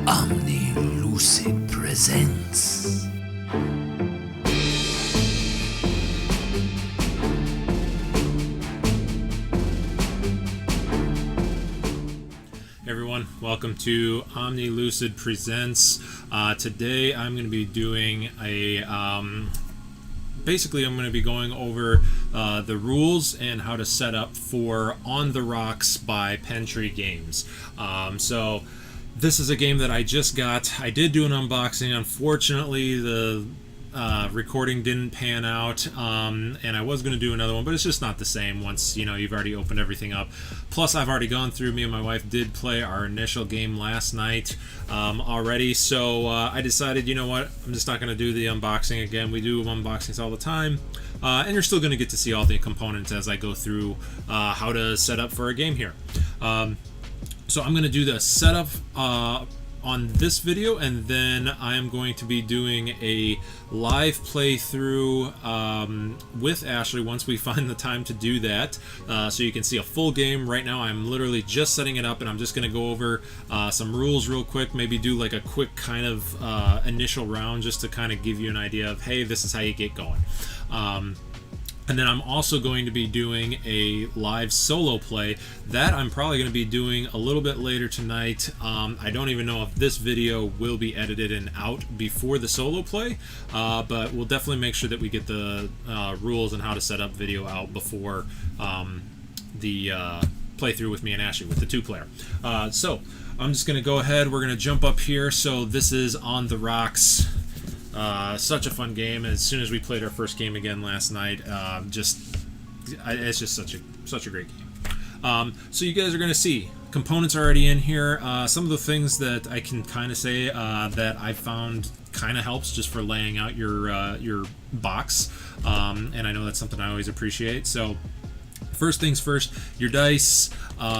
Omni Lucid presents. Hey everyone, welcome to Omni Lucid Presents. Today I'm going to be doing basically I'm going to be going over the rules and how to set up for On the Rocks by Pentry Games. So this is a game that I just got. I did do an unboxing. Unfortunately, the recording didn't pan out, and I was going to do another one, but it's just not the same once you've already opened everything up. Plus, I've already gone through. Me and my wife did play our initial game last night already, so I decided, you know what, I'm just not going to do the unboxing again. We do unboxings all the time, and you're still going to get to see all the components as I go through how to set up for a game here. So I'm going to do the setup on this video, and then I am going to be doing a live playthrough with Ashley once we find the time to do that, so you can see a full game. Right now I'm literally just setting it up, and I'm just going to go over some rules real quick, maybe do like a quick kind of initial round just to kind of give you an idea of, hey, this is how you get going. And then I'm also going to be doing a live solo play that I'm probably going to be doing a little bit later tonight. I don't even know if this video will be edited and out before the solo play, but we'll definitely make sure that we get the rules and how to set up video out before the playthrough with me and Ashley with the two-player. So I'm just going to go ahead. We're going to jump up here. So this is On the Rocks. Such a fun game. As soon as we played our first game again last night, it's just such a great game. So you guys are going to see components already in here. Some of the things that I can kind of say that I found kind of helps just for laying out your box, and I know that's something I always appreciate. So first things first, your dice,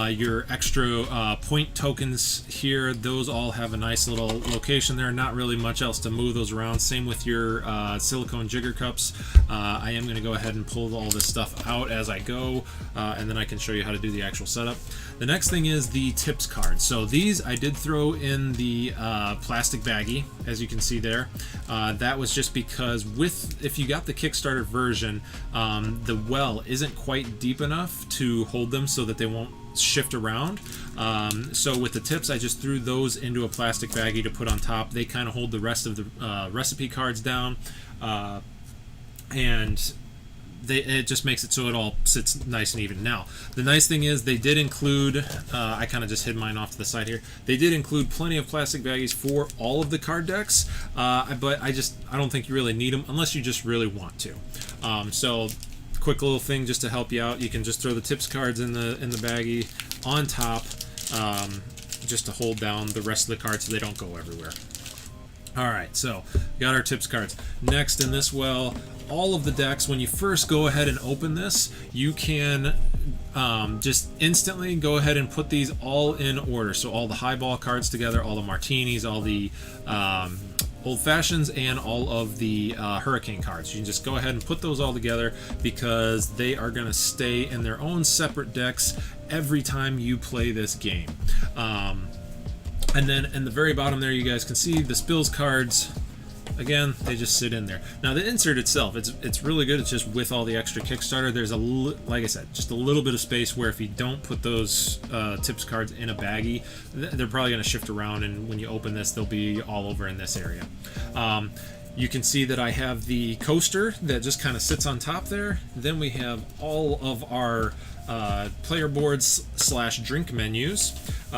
your extra point tokens here, those all have a nice little location there. Not really much else to move those around. Same with your silicone jigger cups. I am going to go ahead and pull all this stuff out as I go, and then I can show you how to do the actual setup. The next thing is the tips card. So these I did throw in the plastic baggie, as you can see there. That was just because if you got the Kickstarter version, the well isn't quite deep enough to hold them so that they won't shift around. So with the tips, I just threw those into a plastic baggie to put on top. They kind of hold the rest of the recipe cards down, and it just makes it so it all sits nice and even. Now, the nice thing is they did include, I kind of just hid mine off to the side here, they did include plenty of plastic baggies for all of the card decks, but I don't think you really need them unless you just really want to. So quick little thing just to help you out, you can just throw the tips cards in the baggie on top, just to hold down the rest of the cards so they don't go everywhere. Alright, so we got our tips cards. Next in this well, all of the decks, when you first go ahead and open this, you can just instantly go ahead and put these all in order. So all the highball cards together, all the martinis, all the old fashions, and all of the hurricane cards. You can just go ahead and put those all together because they are going to stay in their own separate decks every time you play this game. And then in the very bottom there, you guys can see the spills cards. Again, they just sit in there. Now the insert itself, it's really good. It's just with all the extra Kickstarter. There's like I said, just a little bit of space where if you don't put those tips cards in a baggie, they're probably going to shift around, and when you open this, they'll be all over in this area. You can see that I have the coaster that just kind of sits on top there. Then we have all of our player boards / drink menus.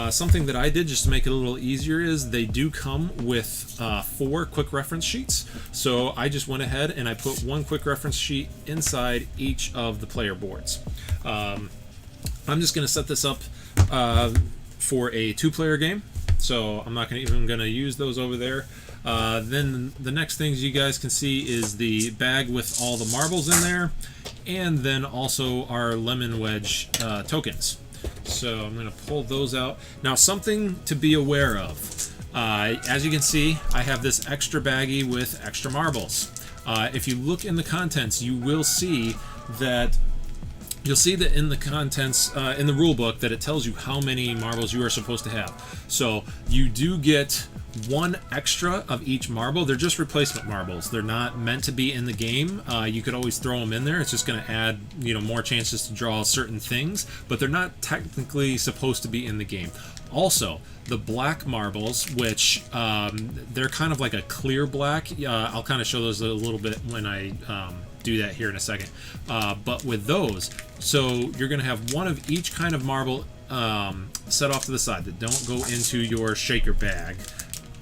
Something that I did just to make it a little easier is they do come with 4 quick reference sheets. So I just went ahead and I put one quick reference sheet inside each of the player boards. I'm just going to set this up for a 2-player game, so I'm not even going to use those over there. Then the next things you guys can see is the bag with all the marbles in there, and then also our lemon wedge tokens. So I'm going to pull those out. Now, something to be aware of. As you can see, I have this extra baggie with extra marbles. If you look in the contents, you will see that you'll see that in the contents, in the rule book, that it tells you how many marbles you are supposed to have. So you do get one extra of each marble. They're just replacement marbles. They're not meant to be in the game. You could always throw them in there. It's just going to add, more chances to draw certain things, but they're not technically supposed to be in the game. Also, the black marbles, which they're kind of like a clear black. I'll kind of show those a little bit when I do that here in a second. But with those, so you're going to have one of each kind of marble set off to the side that don't go into your shaker bag.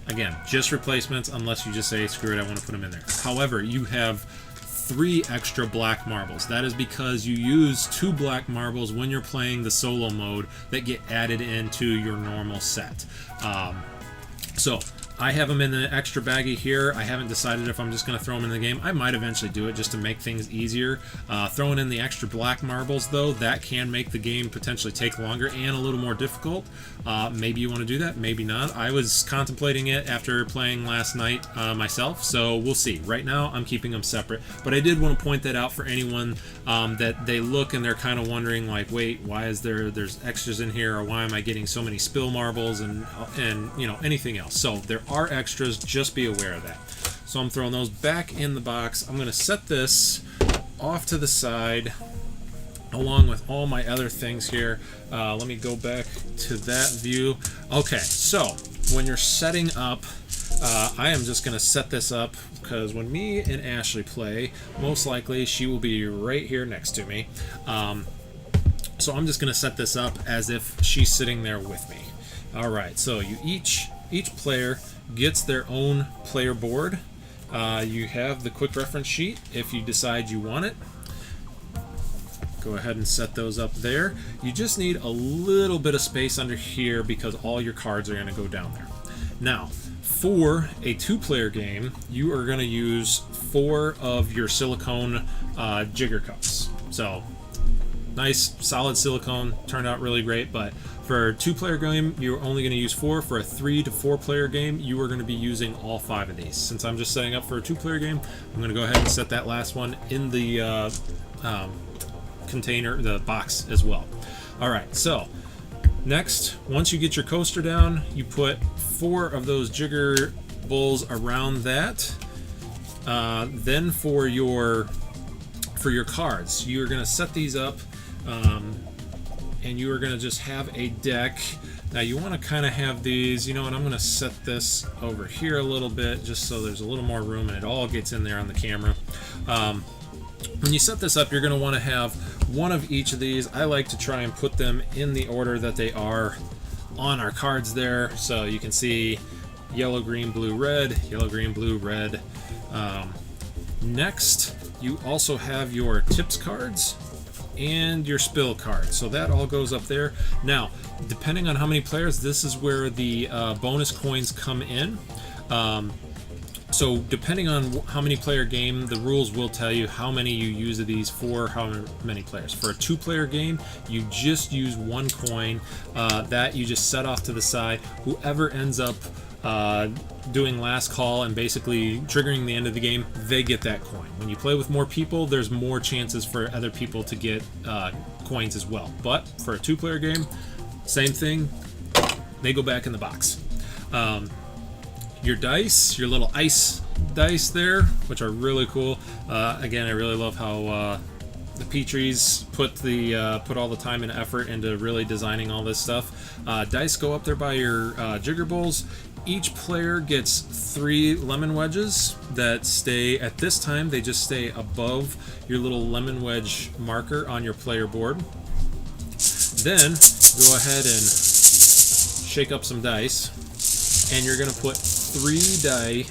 Again, just replacements unless you just say, screw it, I want to put them in there. However, you have 3 extra black marbles. That is because you use 2 black marbles when you're playing the solo mode that get added into your normal set. So I have them in the extra baggie here. I haven't decided if I'm just going to throw them in the game. I might eventually do it just to make things easier. Throwing in the extra black marbles, though, that can make the game potentially take longer and a little more difficult. Maybe you want to do that, maybe not. I was contemplating it after playing last night myself, so we'll see. Right now, I'm keeping them separate, but I did want to point that out for anyone that they look and they're kind of wondering, like, wait, why is there's extras in here, or why am I getting so many spill marbles and anything else. So there are extras, just be aware of that. So I'm throwing those back in the box. I'm going to set this off to the side along with all my other things here. Let me go back to that view. Okay, so when you're setting up, I am just going to set this up because when me and Ashley play, most likely she will be right here next to me. So I'm just going to set this up as if she's sitting there with me. All right, so each player gets their own player board. You have the quick reference sheet if you decide you want it. Go ahead and set those up there. You just need a little bit of space under here because all your cards are going to go down there. Now, for a 2-player game, you are going to use 4 of your silicone jigger cups. So, nice, solid silicone, turned out really great, but for a 2-player game, you're only going to use 4. For a 3 to 4-player game, you are going to be using all 5 of these. Since I'm just setting up for a 2-player game, I'm going to go ahead and set that last one in the container, the box as well. All right, so next, once you get your coaster down, you put 4 of those jigger bowls around that. Then for your cards, you're going to set these up, and you are going to just have a deck. Now you want to kind of have these, and I'm going to set this over here a little bit just so there's a little more room and it all gets in there on the camera. When you set this up, you're going to want to have one of each of these. I like to try and put them in the order that they are on our cards there. So you can see yellow, green, blue, red, yellow, green, blue, red. Next, you also have your tips cards and your spill cards. So that all goes up there. Now, depending on how many players, this is where the bonus coins come in. So depending on how many player game, the rules will tell you how many you use of these for how many players. For a 2-player game, you just use 1 coin that you just set off to the side. Whoever ends up doing last call and basically triggering the end of the game, they get that coin. When you play with more people, there's more chances for other people to get coins as well. But for a 2-player game, same thing, they go back in the box. Your dice, your little ice dice there, which are really cool. Again, I really love how the Petries put all the time and effort into really designing all this stuff. Dice go up there by your jigger bowls. Each player gets 3 lemon wedges that stay, at this time, they just stay above your little lemon wedge marker on your player board. Then, go ahead and shake up some dice, and you're going to put 3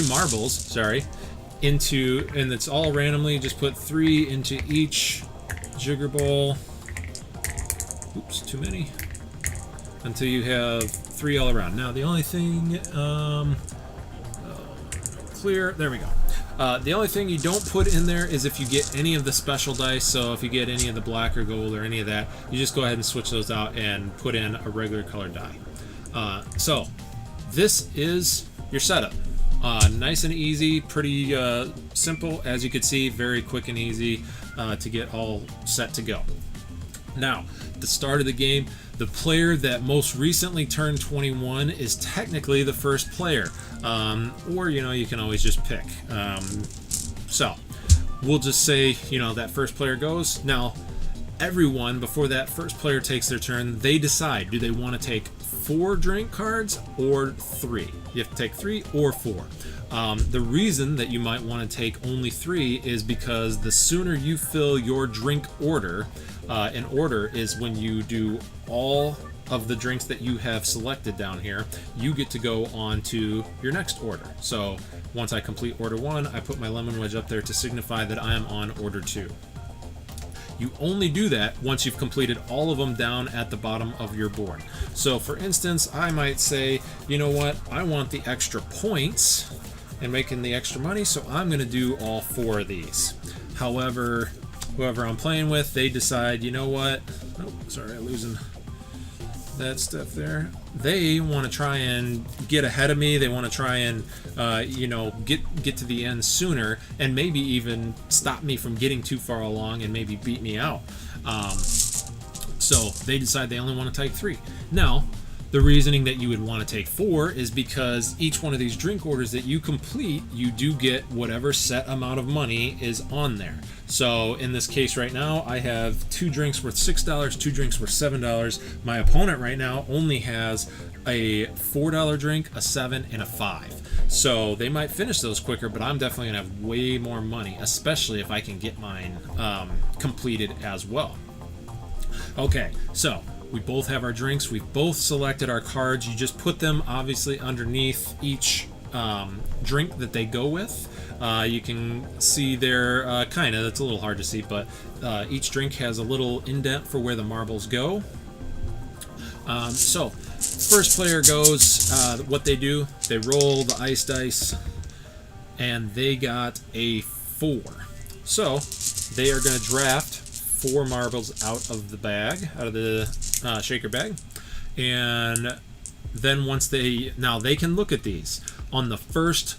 marbles, into, and it's all randomly, just put 3 into each jigger bowl. Oops, too many. Until you have 3 all around. Now, the only thing, clear, there we go. The only thing you don't put in there is if you get any of the special dice. So if you get any of the black or gold or any of that, you just go ahead and switch those out and put in a regular colored die. So this is your setup. Nice and easy, pretty simple, as you can see, very quick and easy to get all set to go. Now, the start of the game, the player that most recently turned 21 is technically the first player. Or, you can always just pick. So, we'll just say, that first player goes. Now, everyone, before that first player takes their turn, they decide, do they want to take 4 drink cards or 3? You have to take 3 or 4. The reason that you might want to take only 3 is because the sooner you fill your drink order, an order is when you do all of the drinks that you have selected down here, you get to go on to your next order. So once I complete order 1, I put my lemon wedge up there to signify that I am on order 2. You only do that once you've completed all of them down at the bottom of your board. So for instance, I might say, you know what, I want the extra points and making the extra money, so I'm going to do all 4 of these. However, whoever I'm playing with, they decide, you know what, oh, sorry, I'm losing that stuff there. They want to try and get ahead of me. They want to try and get to the end sooner, and maybe even stop me from getting too far along and maybe beat me out. So they decide they only want to take 3. Now, the reasoning that you would want to take 4 is because each one of these drink orders that you complete, you do get whatever set amount of money is on there. So in this case right now, I have 2 drinks worth $6, 2 drinks worth $7. My opponent right now only has a $4 drink, a $7, and a $5. So they might finish those quicker, but I'm definitely going to have way more money, especially if I can get mine completed as well. Okay, so we both have our drinks. We've both selected our cards. You just put them obviously underneath each drink that they go with. You can see there, it's a little hard to see, but each drink has a little indent for where the marbles go. So first player goes, what they do, they roll the ice dice, and they got a 4. So they are going to draft 4 marbles out of the bag, out of the shaker bag, and then once they can look at these on the first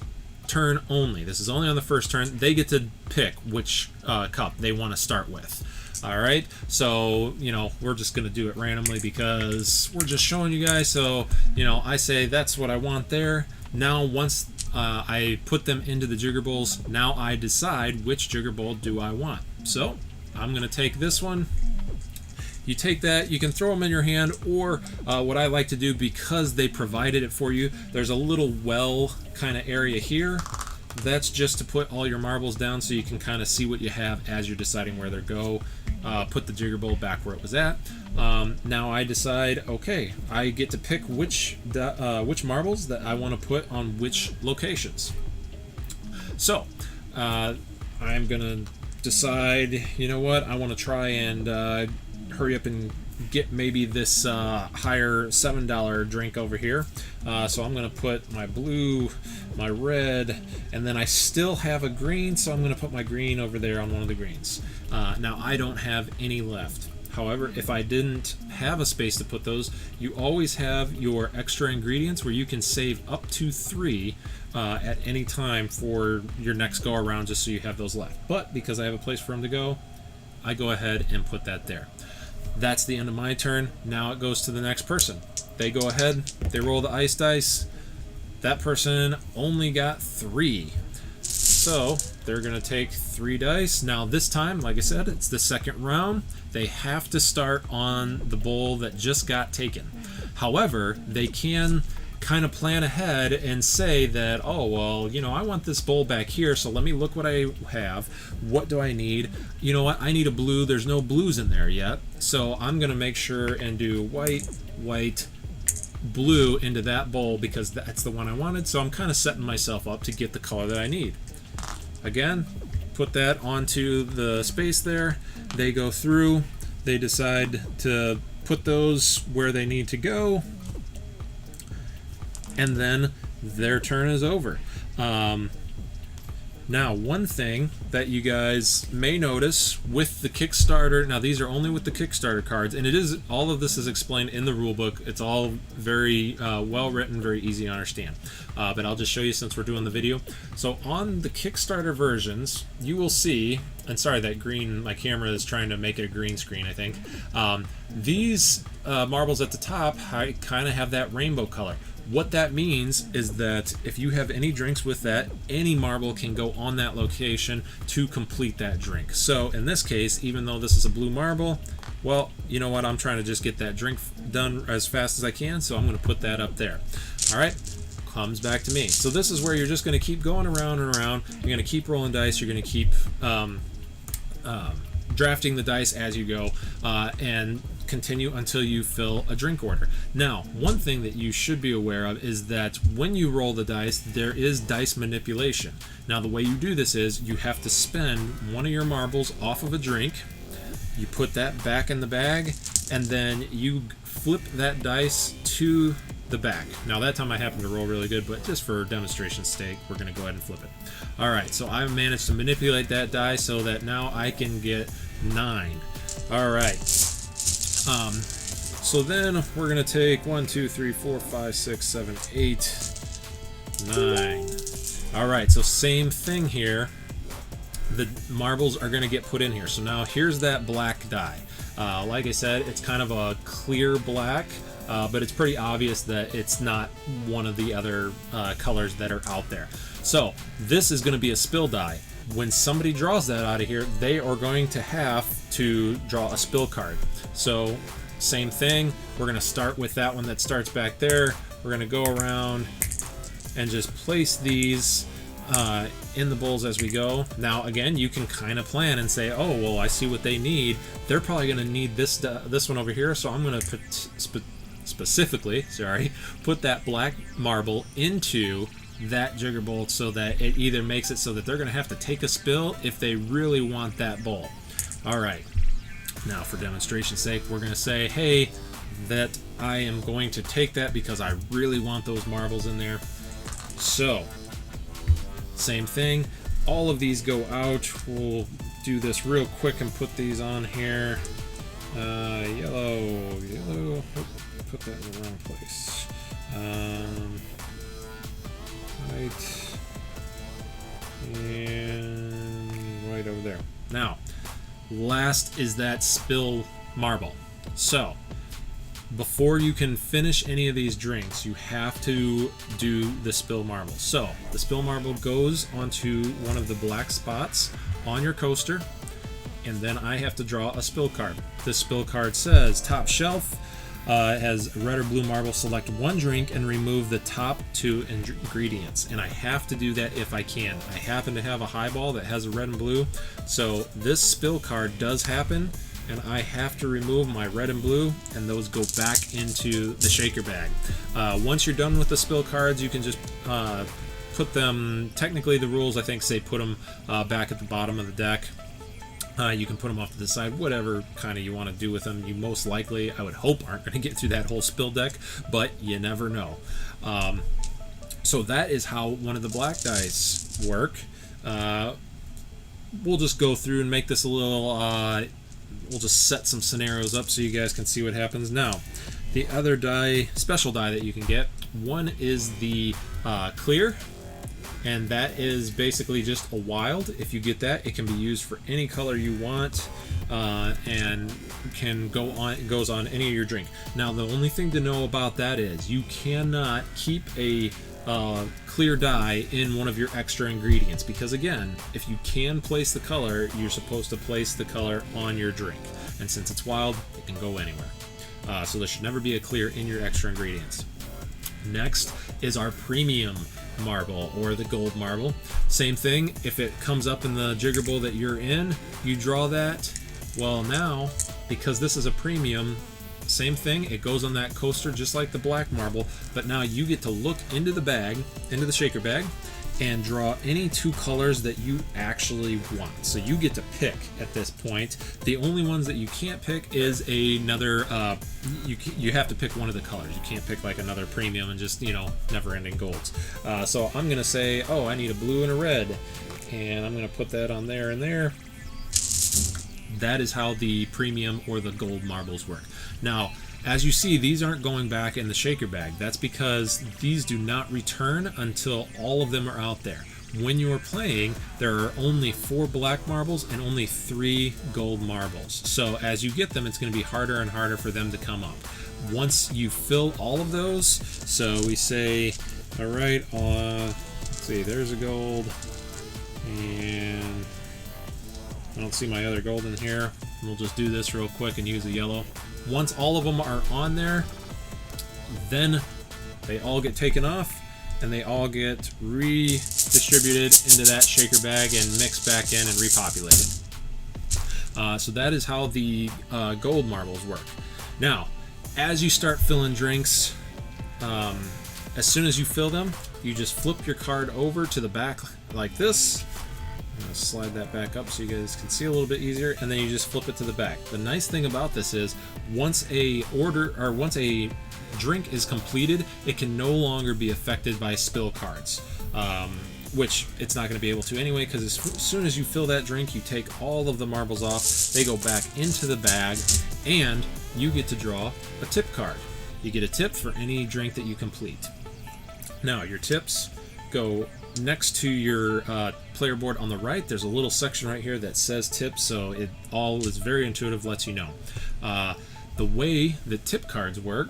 turn only. This is only on the first turn. They get to pick which cup they want to start with. All right, so we're just going to do it randomly because we're just showing you guys. So I say that's what I want there. Now once I put them into the jigger bowls, now I decide which jigger bowl do I want. So I'm going to take this one. You take that, you can throw them in your hand, or what I like to do, because they provided it for you, there's a little well kind of area here. That's just to put all your marbles down so you can kind of see what you have as you're deciding where they go. Put the jigger bowl back where it was at. Now I decide, okay, I get to pick which marbles that I want to put on which locations. So I'm going to decide, you know what, I want to try and hurry up and get maybe this higher $7 drink over here. So I'm going to put my blue, my red, and then I still have a green, so I'm going to put my green over there on one of the greens. Now I don't have any left. However, if I didn't have a space to put those, you always have your extra ingredients where you can save up to 3 at any time for your next go around, just so you have those left. But because I have a place for them to go, I go ahead and put that there. That's the end of my turn. Now it goes to the next person. They go ahead, they roll the ice dice. That person only got 3. So they're going to take 3 dice. Now this time, like I said, it's the second round. They have to start on the bowl that just got taken. However, they can kind of plan ahead and say that, oh, well, I want this bowl back here, so let me look what I have. What do I need? You know what? I need a blue. There's no blues in there yet, so I'm going to make sure and do white, blue into that bowl because that's the one I wanted, so I'm kind of setting myself up to get the color that I need. Again, put that onto the space there. They go through. They decide to put those where they need to go, and then their turn is over. Now, one thing that you guys may notice with the Kickstarter, now these are only with the Kickstarter cards, and it is, all of this is explained in the rulebook. It's all very well written, very easy to understand. But I'll just show you since we're doing the video. So on the Kickstarter versions, you will see, and sorry that green, my camera is trying to make it a green screen, I think. These marbles at the top kind of have that rainbow color. What that means is that if you have any drinks with that, any marble can go on that location to complete that drink. So in this case, even though this is a blue marble, well, you know what, I'm trying to just get that drink done as fast as I can, so I'm going to put that up there. All right, comes back to me. So this is where you're just going to keep going around and around. You're going to keep rolling dice. You're going to keep drafting the dice as you go, and continue until you fill a drink order. Now, one thing that you should be aware of is that when you roll the dice, there is dice manipulation. Now, the way you do this is you have to spend one of your marbles off of a drink, you put that back in the bag, and then you flip that dice to the back. Now, that time I happened to roll really good, but just for demonstration's sake, we're going to go ahead and flip it. All right, so I've managed to manipulate that die so that now I can get 9. All right. So then we're going to take 1, 2, 3, 4, 5, 6, 7, 8, 9. All right, so same thing here. The marbles are going to get put in here. So now here's that black die. Like I said, it's kind of a clear black, but it's pretty obvious that it's not one of the other colors that are out there. So this is going to be a spill die. When somebody draws that out of here, they are going to have to draw a spill card. So same thing, we're going to start with that one that starts back there. We're going to go around and just place these in the bowls as we go. Now again, you can kind of plan and say, oh, well, I see what they need. They're probably going to need this one over here, so I'm going to specifically put that black marble into that jigger bowl so that it either makes it so that they're going to have to take a spill if they really want that bowl. All right, now for demonstration's sake, we're going to say, hey, that I am going to take that because I really want those marbles in there. So same thing, all of these go out. We'll do this real quick and put these on here. Yellow, oh, put that in the wrong place. Right, and right over there. Now, last is that spill marble. So, before you can finish any of these drinks, you have to do the spill marble. So, the spill marble goes onto one of the black spots on your coaster, and then I have to draw a spill card. This spill card says, top shelf, has red or blue marble, select one drink and remove the top 2 ingredients. And I have to do that if I can. I happen to have a highball that has a red and blue, so this spill card does happen, and I have to remove my red and blue, and those go back into the shaker bag. Once you're done with the spill cards, you can just put them, technically the rules I think say put them back at the bottom of the deck. You can put them off to the side, whatever kind of you want to do with them. You most likely, I would hope, aren't going to get through that whole spill deck, but you never know. So that is how one of the black dice work. We'll just go through and make this a little, we'll just set some scenarios up so you guys can see what happens. Now, the other die, special die that you can get, one is the clear, and that is basically just a wild. If you get that, it can be used for any color you want, and can go on. It goes on any of your drink. Now, the only thing to know about that is you cannot keep a clear die in one of your extra ingredients, because again, if you can place the color, you're supposed to place the color on your drink, and since it's wild, it can go anywhere. So there should never be a clear in your extra ingredients. Next is our premium marble, or the gold marble. Same thing, if it comes up in the jigger bowl that you're in, you draw that. Well, now, because this is a premium, same thing, it goes on that coaster just like the black marble, but now you get to look into the bag, into the shaker bag, and draw any 2 colors that you actually want. So you get to pick at this point. The only ones that you can't pick is another, you have to pick one of the colors. You can't pick like another premium and just, never ending golds. So I'm gonna say, oh, I need a blue and a red. and I'm going to put that on there and there. That is how the premium or the gold marbles work. Now, as you see, these aren't going back in the shaker bag. That's because these do not return until all of them are out there. When you are playing, there are only 4 black marbles and only 3 gold marbles. So as you get them, it's going to be harder and harder for them to come up. Once you fill all of those, so we say, all right, let's see, there's a gold, and I don't see my other gold in here. We'll just do this real quick and use the yellow. Once all of them are on there, then they all get taken off and they all get redistributed into that shaker bag and mixed back in and repopulated. So that is how the gold marbles work. Now, as you start filling drinks, as soon as you fill them, you just flip your card over to the back like this. I'm going to slide that back up so you guys can see a little bit easier, and then you just flip it to the back. The nice thing about this is once a drink is completed, it can no longer be affected by spill cards, which it's not going to be able to anyway, because as soon as you fill that drink, you take all of the marbles off, they go back into the bag, and you get to draw a tip card. You get a tip for any drink that you complete. Now, your tips go next to your player board on the right. There's a little section right here that says tips, so it all is very intuitive, lets you know. The way the tip cards work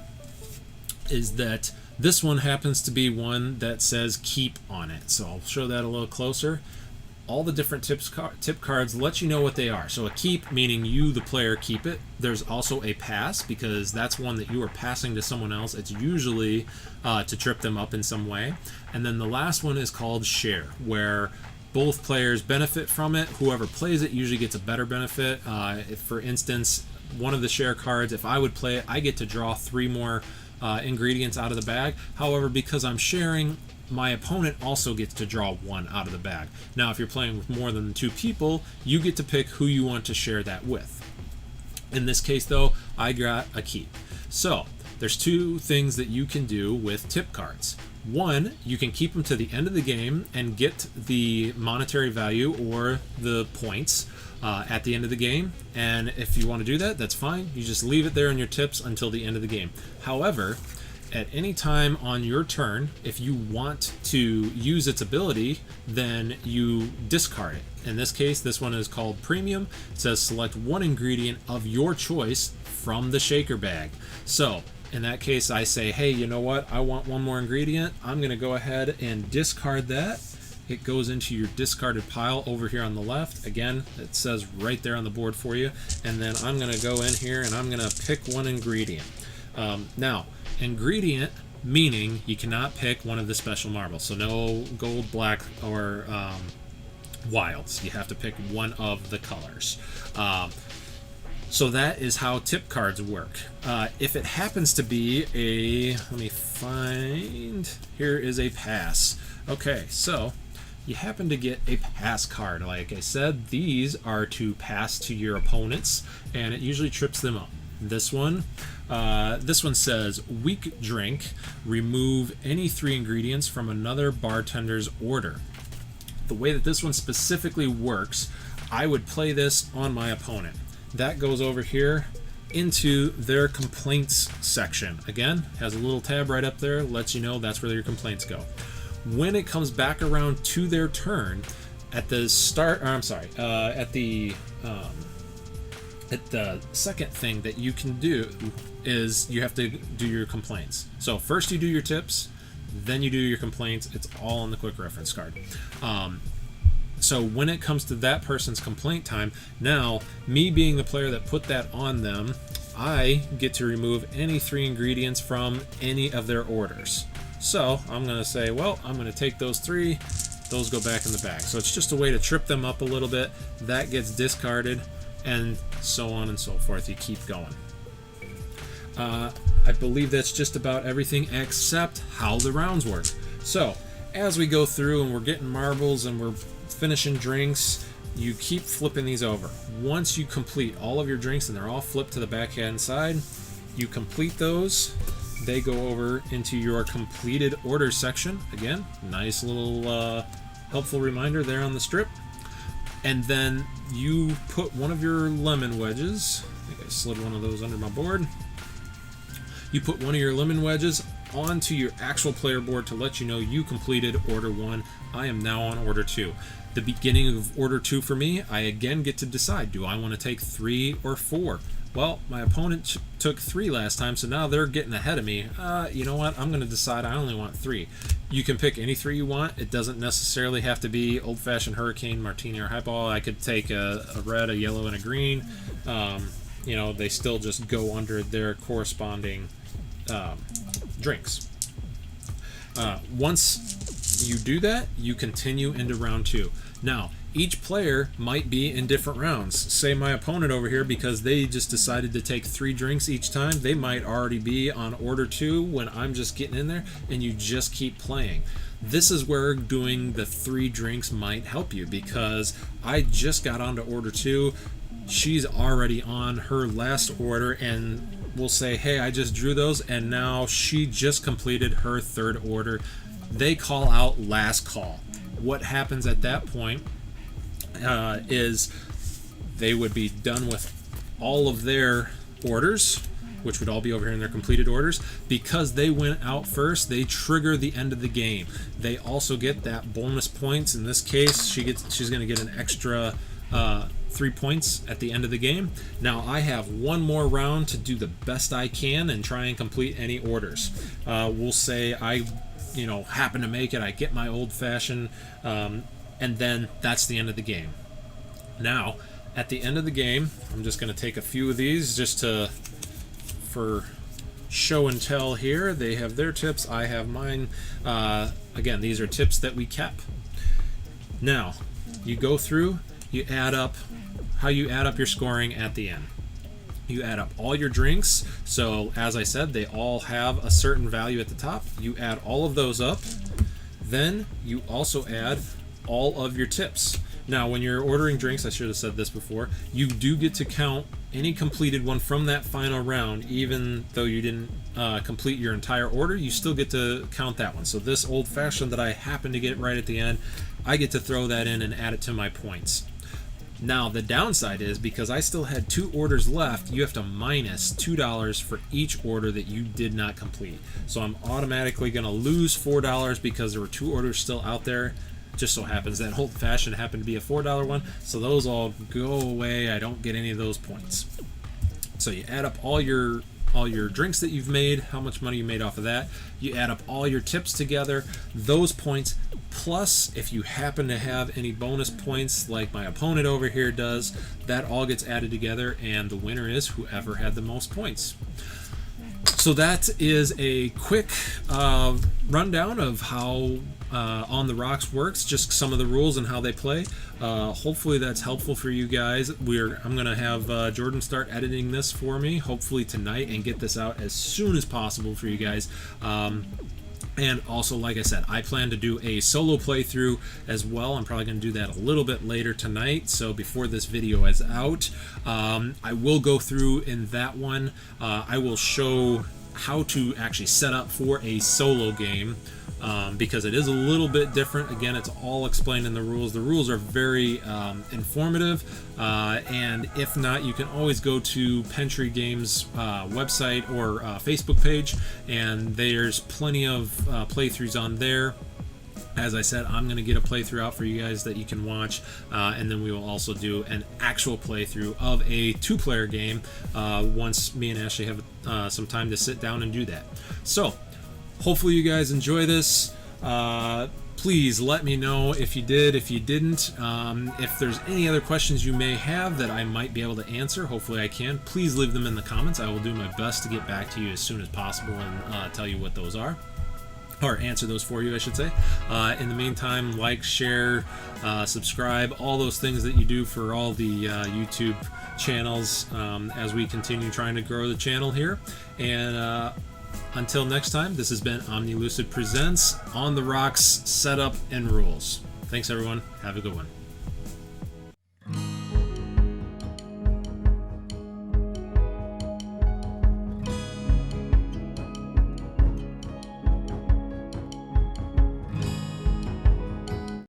is that this one happens to be one that says keep on it, so I'll show that a little closer. All the different tip cards let you know what they are. So a keep, meaning you, the player, keep it. There's also a pass, because that's one that you are passing to someone else. It's usually to trip them up in some way. And then the last one is called share, where both players benefit from it. Whoever plays it usually gets a better benefit. If, for instance, one of the share cards, if I would play it, I get to draw 3 more ingredients out of the bag. However, because I'm sharing, my opponent also gets to draw 1 out of the bag. Now, if you're playing with more than 2 people, you get to pick who you want to share that with. In this case, though, I got a keep. So, there's 2 things that you can do with tip cards. One, you can keep them to the end of the game and get the monetary value or the points at the end of the game. And if you want to do that, that's fine. You just leave it there in your tips until the end of the game. However, at any time on your turn, if you want to use its ability, then you discard it. In this case, this one is called Premium. It says select 1 ingredient of your choice from the shaker bag. So in that case, I say, hey, you know what? I want 1 more ingredient. I'm going to go ahead and discard that. It goes into your discarded pile over here on the left. Again, it says right there on the board for you. And then I'm going to go in here and I'm going to pick 1 ingredient. Now, ingredient meaning you cannot pick one of the special marbles. So no gold, black, or wilds. You have to pick one of the colors. So that is how tip cards work. If it happens to be let me find, here is a pass. Okay, so you happen to get a pass card. Like I said, these are to pass to your opponents, and it usually trips them up. This one says weak drink, remove any 3 ingredients from another bartender's order. The way that this one specifically works, I would play this on my opponent. That goes over here into their complaints section. Again, has a little tab right up there, lets you know that's where your complaints go. When it comes back around to their turn, at the start, or I'm sorry, at the second thing that you can do is you have to do your complaints. So first you do your tips, then you do your complaints. It's all on the quick reference card. So when it comes to that person's complaint time, now me being the player that put that on them, I get to remove any 3 ingredients from any of their orders. So I'm going to say, well, I'm going to take those 3, those go back in the bag. So it's just a way to trip them up a little bit. That gets discarded, and so on and so forth. You keep going. I believe that's just about everything except how the rounds work. So as we go through and we're getting marbles and we're finishing drinks, you keep flipping these over. Once you complete all of your drinks and they're all flipped to the backhand side, you complete those. They go over into your completed order section. Again, nice little helpful reminder there on the strip. And then you put one of your lemon wedges, I think I slid one of those under my board. You put one of your lemon wedges onto your actual player board to let you know you completed order 1. I am now on order 2. The beginning of order 2 for me, I again get to decide, do I want to take 3 or 4? Well, my opponent took 3 last time, so now they're getting ahead of me. You know what? I'm going to decide I only want 3. You can pick any 3 you want. It doesn't necessarily have to be old-fashioned hurricane, martini, or highball. I could take a red, a yellow, and a green. You know, they still just go under their corresponding drinks. Once you do that, you continue into round 2. Now, each player might be in different rounds. Say my opponent over here, because they just decided to take 3 drinks each time, they might already be on order 2 when I'm just getting in there, and you just keep playing. This is where doing the 3 drinks might help you, because I just got onto order 2. She's already on her last order, and we'll say, hey, I just drew those, and now she just completed her 3rd order. They call out last call. What happens at that point is they would be done with all of their orders, which would all be over here in their completed orders. Because they went out first, they trigger the end of the game. They also get that bonus points. In this case, she's going to get an extra 3 points at the end of the game. Now I have one more round to do the best I can and try and complete any orders. We'll say I happen to make it, I get my old-fashioned, and then that's the end of the game. Now, at the end of the game, I'm just going to take a few of these just for show and tell here. They have their tips, I have mine. Again, these are tips that we kept. Now, you go through, you add up how you add up your scoring at the end. You add up all your drinks. So as I said, they all have a certain value at the top. You add all of those up. Then you also add all of your tips. Now, when you're ordering drinks, I should have said this before, you do get to count any completed one from that final round. Even though you didn't complete your entire order, you still get to count that one. So this old-fashioned that I happened to get right at the end, I get to throw that in and add it to my points. Now, the downside is, because I still had 2 orders left, you have to minus $2 for each order that you did not complete. So I'm automatically going to lose $4 because there were 2 orders still out there. Just so happens that old-fashioned happened to be a $4 one, so those all go away. I don't get any of those points. So you add up all your drinks that you've made, how much money you made off of that. You add up all your tips together, those points, plus if you happen to have any bonus points like my opponent over here does, that all gets added together, and the winner is whoever had the most points. So that is a quick rundown of how On the Rocks works, just some of the rules and how they play. Hopefully that's helpful for you guys. I'm going to have Jordan start editing this for me, hopefully tonight, and get this out as soon as possible for you guys. And also, like I said, I plan to do a solo playthrough as well. I'm probably going to do that a little bit later tonight, so before this video is out. I will go through in that one. I will show how to actually set up for a solo game, because it is a little bit different. Again, it's all explained in the rules. The rules are very informative, and if not, you can always go to Pentry Games website or Facebook page, and there's plenty of playthroughs on there. As I said, I'm going to get a playthrough out for you guys that you can watch, and then we will also do an actual playthrough of a 2-player game once me and Ashley have some time to sit down and do that. So, hopefully you guys enjoy this. Please let me know if you did, if you didn't. If there's any other questions you may have that I might be able to answer, hopefully I can. Please leave them in the comments. I will do my best to get back to you as soon as possible and tell you what those are. Or answer those for you, I should say. In the meantime, like, share, subscribe, all those things that you do for all the YouTube channels as we continue trying to grow the channel here. And until next time, this has been Omni Lucid Presents On the Rocks Setup and Rules. Thanks, everyone. Have a good one.